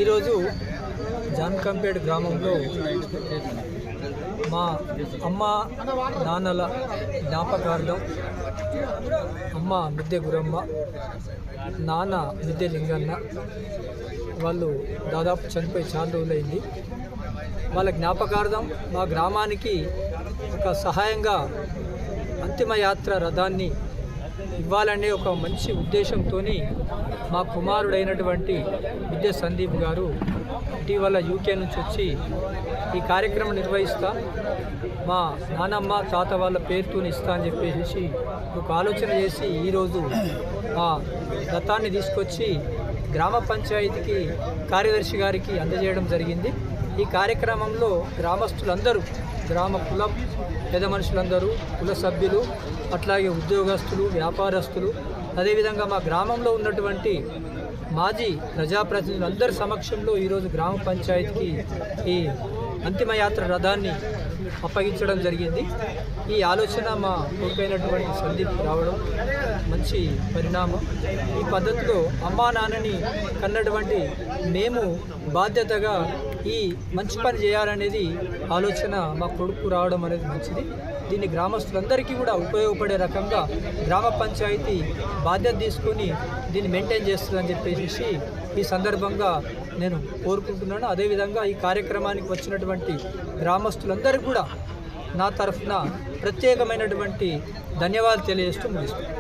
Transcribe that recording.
ఈరోజు జాన్కంపేట్ గ్రామంలో మా అమ్మ నాన్నల జ్ఞాపకార్థం అమ్మ మిద్దె గురమ్మ, నాన్న మిద్దె లింగన్న వాళ్ళు దాదాపు చనిపోయి చాలా రోజులైంది. వాళ్ళ జ్ఞాపకార్థం మా గ్రామానికి ఒక సహాయంగా అంతిమయాత్ర రథాన్ని ఇవ్వాలనే ఒక మంచి ఉద్దేశంతో మా కుమారుడైనటువంటి విద్య సందీప్ గారు ఇటీవల యూకే నుంచి వచ్చి ఈ కార్యక్రమం నిర్వహిస్తా, మా నానమ్మ తాత వాళ్ళ పేరుతో ఇస్తా అని చెప్పేసి ఒక ఆలోచన చేసి ఈరోజు ఆ రథాన్ని తీసుకొచ్చి గ్రామ పంచాయతీకి కార్యదర్శి గారికి అందజేయడం జరిగింది. ఈ కార్యక్రమంలో గ్రామస్తులందరూ, గ్రామ కులం పెద్ద మనుషులందరూ, కుల సభ్యులు, అట్లాగే ఉద్యోగస్తులు, వ్యాపారస్తులు, అదేవిధంగా మా గ్రామంలో ఉన్నటువంటి మాజీ ప్రజాప్రతినిధులు అందరి సమక్షంలో ఈరోజు గ్రామ పంచాయతీకి ఈ అంతిమయాత్ర రథాన్ని అప్పగించడం జరిగింది. ఈ ఆలోచన మా కొడుకైనటువంటి సందీప్ రావడం మంచి పరిణామం. ఈ పద్ధతిలో అమ్మా నాన్నని కన్నటువంటి మేము బాధ్యతగా ఈ మంచి పని చేయాలనేది ఆలోచన మా కొడుకు రావడం అనేది మంచిది. దీన్ని గ్రామస్తులందరికీ కూడా ఉపయోగపడే రకంగా గ్రామ పంచాయతీ బాధ్యత తీసుకొని దీన్ని మెయింటైన్ చేస్తుందని చెప్పేసి ఈ సందర్భంగా నేను కోరుకుంటున్నాను. అదేవిధంగా ఈ కార్యక్రమానికి వచ్చినటువంటి గ్రామస్తులందరికీ కూడా నా తరఫున ప్రత్యేకమైనటువంటి ధన్యవాదాలు తెలియజేస్తూ ముగిస్తున్నాను.